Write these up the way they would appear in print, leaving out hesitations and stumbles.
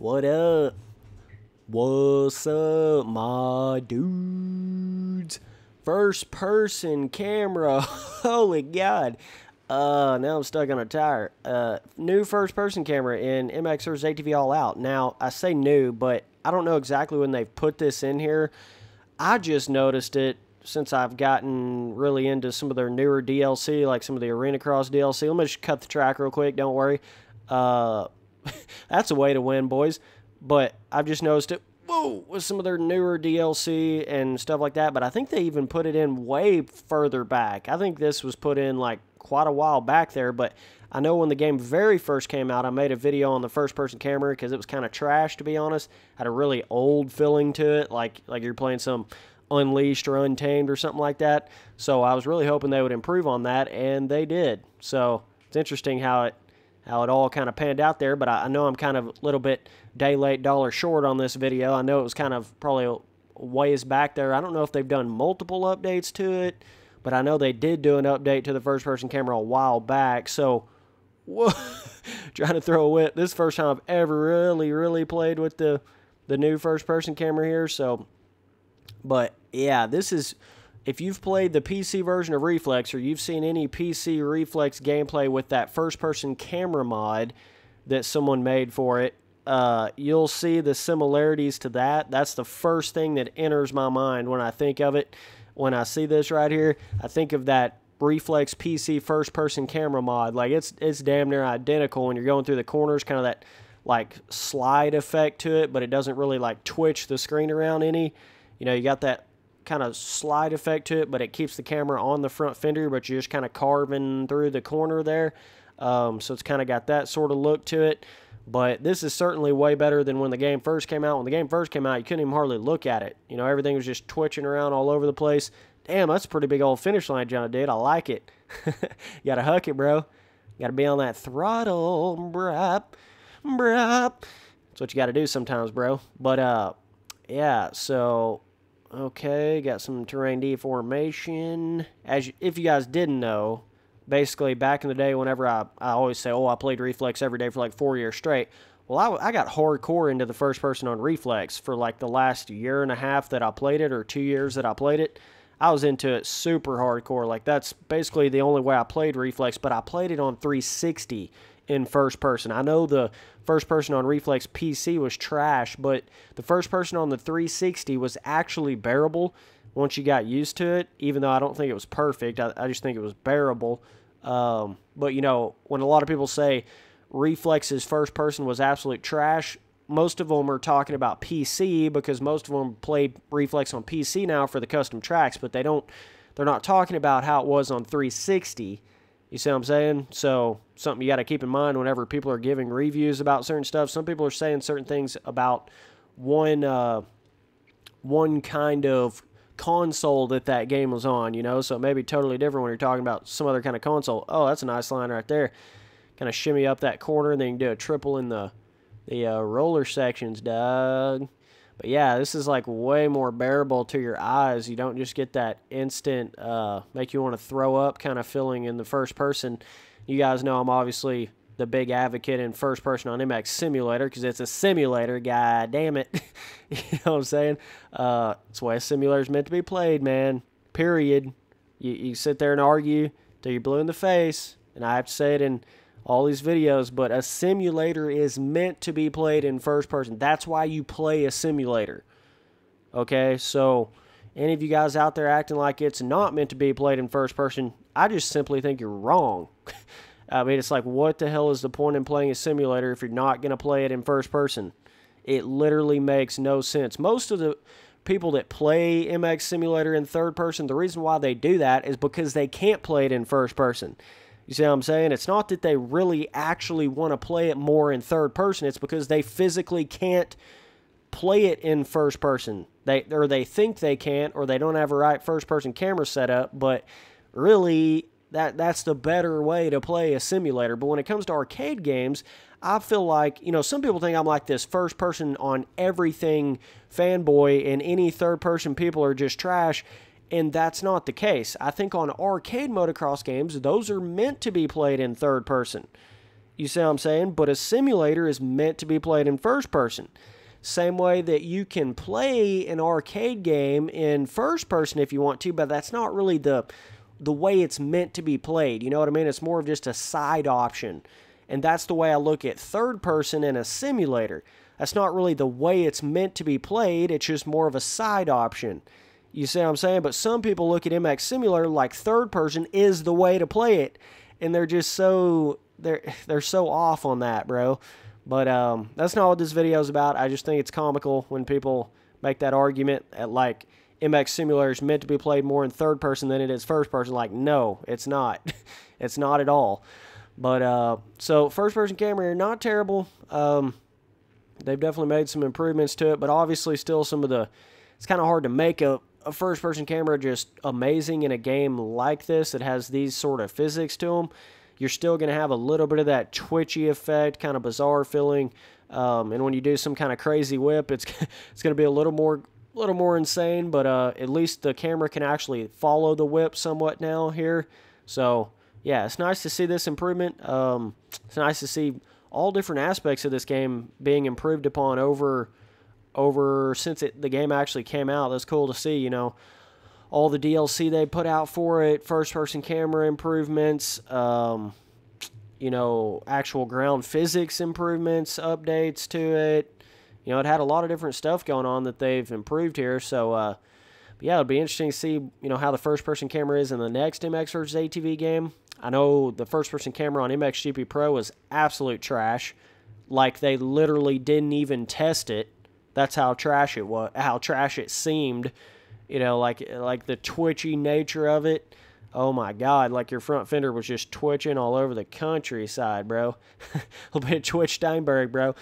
What up? What's up, my dudes? First person camera. Holy God. Now I'm stuck on a tire. New first person camera in MXR's ATV All Out. Now, I say new, but I don't know exactly when they've put this in here. I just noticed it since I've gotten really into some of their newer DLC, like some of the Arena Cross DLC. Let me just cut the track real quick, don't worry. That's a way to win, boys. But I've just noticed it, whoa, with some of their newer DLC and stuff like that. But I think they even put it in way further back. I think this was put in like quite a while back there. But I know when the game very first came out, I made a video on the first-person camera because it was kind of trash, to be honest. Had a really old feeling to it, like you're playing some Unleashed or Untamed or something like that. So I was really hoping they would improve on that, and they did. So it's interesting how it all kind of panned out there, but I know I'm kind of a little bit day late, dollar short on this video. I know it was kind of probably a ways back there. I don't know if they've done multiple updates to it, but I know they did do an update to the first-person camera a while back. So, whoa, trying to throw a whip. This is the first time I've ever really played with the new first-person camera here. So, but yeah, this is, if you've played the PC version of Reflex or you've seen any PC Reflex gameplay with that first-person camera mod that someone made for it, you'll see the similarities to that. That's the first thing that enters my mind when I think of it. When I see this right here, I think of that Reflex PC first-person camera mod. Like, it's damn near identical when you're going through the corners, kind of that, like, slide effect to it, but it doesn't really, like, twitch the screen around any. You know, you got that kind of slide effect to it, but it keeps the camera on the front fender, but you're just kind of carving through the corner there. So it's kind of got that sort of look to it. But this is certainly way better than when the game first came out. When the game first came out, you couldn't even hardly look at it. You know, everything was just twitching around all over the place. Damn, that's a pretty big old finish line, John, dude. I like it. You got to huck it, bro. You got to be on that throttle, brap. That's what you got to do sometimes, bro. But, yeah, so, okay, got some terrain deformation. If you guys didn't know, basically, back in the day, whenever I always say, oh, I played Reflex every day for like 4 years straight. Well, I got hardcore into the first person on Reflex for like the last year and a half that I played it, or 2 years that I played it. I was into it super hardcore. Like, that's basically the only way I played Reflex, but I played it on 360 in first person. I know the first person on Reflex PC was trash, but the first person on the 360 was actually bearable once you got used to it, even though I don't think it was perfect. I just think it was bearable. But, you know, when a lot of people say Reflex's first person was absolute trash, most of them are talking about PC because most of them play Reflex on PC now for the custom tracks, but they're not talking about how it was on 360. You see what I'm saying? So, something you got to keep in mind whenever people are giving reviews about certain stuff. Some people are saying certain things about one kind of console that game was on, you know, so it may be totally different when you're talking about some other kind of console. Oh, that's a nice line right there. Kind of shimmy up that corner, and then you can do a triple in the roller sections, dog. But yeah, this is like way more bearable to your eyes. You don't just get that instant make you want to throw up kind of feeling in the first person. You guys know I'm obviously the big advocate in first person on MX Simulator because it's a simulator, god damn it. You know what I'm saying? It's the way a simulator is meant to be played, man. Period. You sit there and argue till you're blue in the face, and I have to say it in all these videos, but a simulator is meant to be played in first person. That's why you play a simulator. Okay, so any of you guys out there acting like it's not meant to be played in first person, I just simply think you're wrong. I mean, it's like, what the hell is the point in playing a simulator if you're not going to play it in first person? It literally makes no sense. Most of the people that play MX Simulator in third person, the reason why they do that is because they can't play it in first person. You see what I'm saying? It's not that they really actually want to play it more in third person. It's because they physically can't play it in first person. They think they can't, or they don't have a right first person camera set up, but really that's the better way to play a simulator. But when it comes to arcade games, I feel like, you know, some people think I'm like this first person on everything fanboy, and any third person people are just trash. And that's not the case. I think on arcade motocross games, those are meant to be played in third person. You see what I'm saying? But a simulator is meant to be played in first person. Same way that you can play an arcade game in first person if you want to, but that's not really the way it's meant to be played. You know what I mean? It's more of just a side option. And that's the way I look at third person in a simulator. That's not really the way it's meant to be played. It's just more of a side option. You see what I'm saying? But some people look at MX Simulator like third person is the way to play it. And they're just so, they're so off on that, bro. But that's not what this video is about. I just think it's comical when people make that argument at like MX Simulator is meant to be played more in third person than it is first person. Like, no, it's not. It's not at all. But so first person camera, not terrible. They've definitely made some improvements to it, but obviously still some of the, it's kind of hard to make a first person camera just amazing in a game like this that has these sort of physics to them. You're still going to have a little bit of that twitchy effect, kind of bizarre feeling. And when you do some kind of crazy whip, it's going to be a little more insane, but at least the camera can actually follow the whip somewhat now here. So yeah, it's nice to see this improvement. It's nice to see all different aspects of this game being improved upon over since the game actually came out. That's cool to see, you know, all the DLC they put out for it, first-person camera improvements, you know, actual ground physics improvements, updates to it. You know, it had a lot of different stuff going on that they've improved here. So, yeah, it'll be interesting to see, you know, how the first-person camera is in the next MX vs. ATV game. I know the first-person camera on MXGP Pro was absolute trash. Like, they literally didn't even test it. That's how trash it was, how trash it seemed. You know, like the twitchy nature of it. Oh my God, like your front fender was just twitching all over the countryside, bro. A little bit of Twitch Steinberg, bro.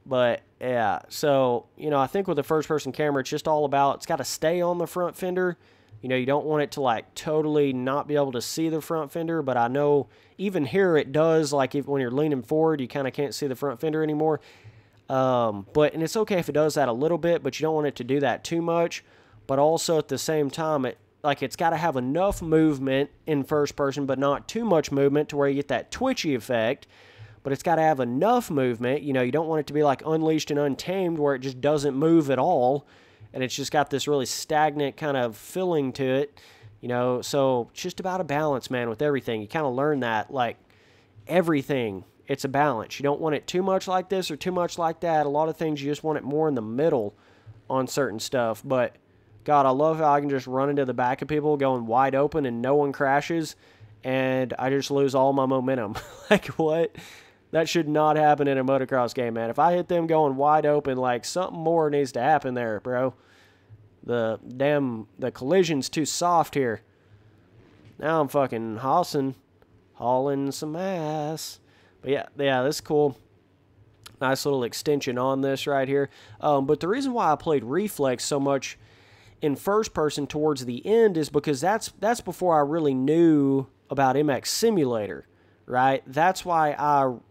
But yeah, so, you know, I think with the first person camera, it's just all about, it's got to stay on the front fender. You know, you don't want it to like totally not be able to see the front fender, but I know even here it does, like when you're leaning forward, you kind of can't see the front fender anymore. And it's okay if it does that a little bit, but you don't want it to do that too much. But also at the same time, it's got to have enough movement in first person, but not too much movement to where you get that twitchy effect. But it's got to have enough movement. You know, you don't want it to be like Unleashed and Untamed where it just doesn't move at all. And it's just got this really stagnant kind of feeling to it. You know, so it's just about a balance, man, with everything. You kind of learn that, like, everything, it's a balance. You don't want it too much like this or too much like that. A lot of things you just want it more in the middle on certain stuff. But God, I love how I can just run into the back of people going wide open and no one crashes, and I just lose all my momentum. Like, what? That should not happen in a motocross game, man. If I hit them going wide open, like, something more needs to happen there, bro. The collision's too soft here. Now I'm fucking hauling some ass. But yeah, that's cool. Nice little extension on this right here. But the reason why I played Reflex so much in first person towards the end is because that's before I really knew about MX Simulator, right? That's why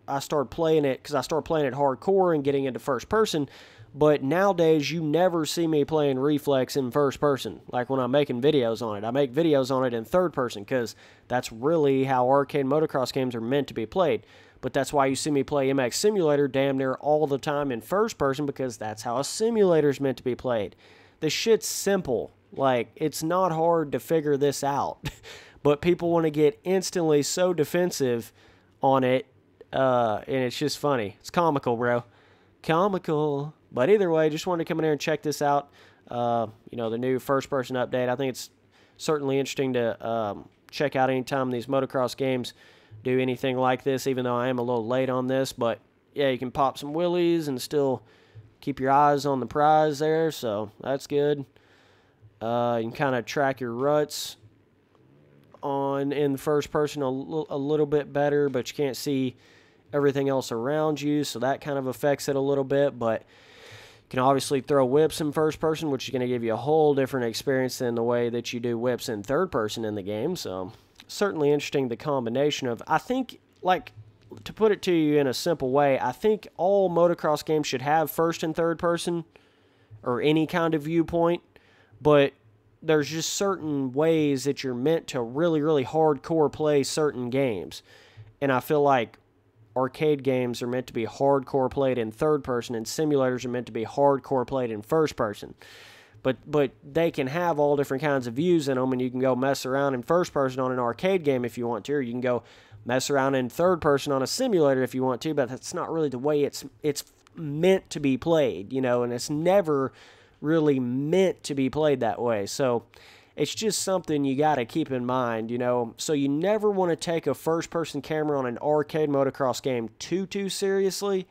I started playing it, because I started playing it hardcore and getting into first person. But nowadays you never see me playing Reflex in first person, like when I'm making videos on it. I make videos on it in third person because that's really how arcade motocross games are meant to be played. But that's why you see me play MX Simulator damn near all the time in first person, because that's how a simulator is meant to be played. This shit's simple. Like, it's not hard to figure this out. But people want to get instantly so defensive on it, and it's just funny. It's comical, bro. Comical. But either way, just wanted to come in here and check this out. You know, the new first-person update. I think it's certainly interesting to check out anytime these motocross games do anything like this, even though I am a little late on this. But, yeah, you can pop some wheelies and still keep your eyes on the prize there, so that's good. You can kind of track your ruts in first person a little bit better, but you can't see everything else around you, so that kind of affects it a little bit. But you can obviously throw whips in first person, which is going to give you a whole different experience than the way that you do whips in third person in the game. So certainly interesting, the combination of, I think, like, to put it to you in a simple way, I think all motocross games should have first and third person, or any kind of viewpoint, but there's just certain ways that you're meant to really, really hardcore play certain games. And I feel like arcade games are meant to be hardcore played in third person, and simulators are meant to be hardcore played in first person. But they can have all different kinds of views in them, and you can go mess around in first person on an arcade game if you want to, or you can go mess around in third person on a simulator if you want to, but that's not really the way it's meant to be played, you know, and it's never really meant to be played that way. So it's just something you got to keep in mind, you know. So you never want to take a first-person camera on an arcade motocross game too seriously.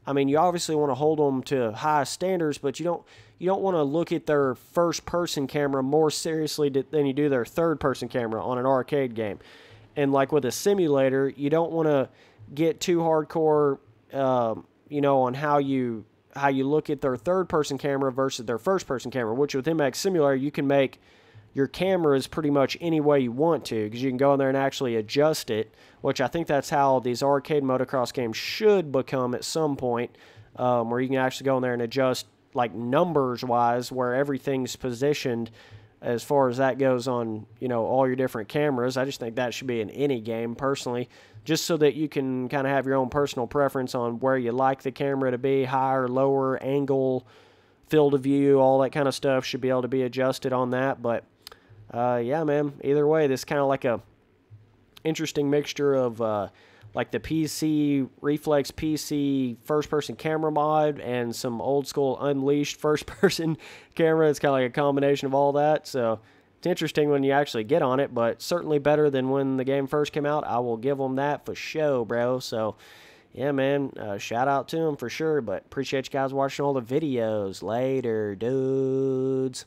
I mean, you obviously want to hold them to high standards, but you don't want to look at their first-person camera more seriously than you do their third-person camera on an arcade game. And like with a simulator, you don't want to get too hardcore, you know, on how you look at their third-person camera versus their first-person camera, which with MX Simulator, you can make your cameras pretty much any way you want to, because you can go in there and actually adjust it, which I think that's how these arcade motocross games should become at some point, where you can actually go in there and adjust, like, numbers-wise, where everything's positioned as far as that goes on, you know, all your different cameras. I just think that should be in any game, personally, just so that you can kind of have your own personal preference on where you like the camera to be, higher, lower, angle, field of view, all that kind of stuff should be able to be adjusted on that. But yeah, man, either way, this is kind of like a interesting mixture of like the PC, Reflex PC first-person camera mod and some old-school Unleashed first-person camera. It's kind of like a combination of all that, so it's interesting when you actually get on it, but certainly better than when the game first came out. I will give them that for show, bro. So yeah, man, shout out to them for sure, but appreciate you guys watching all the videos. Later, dudes.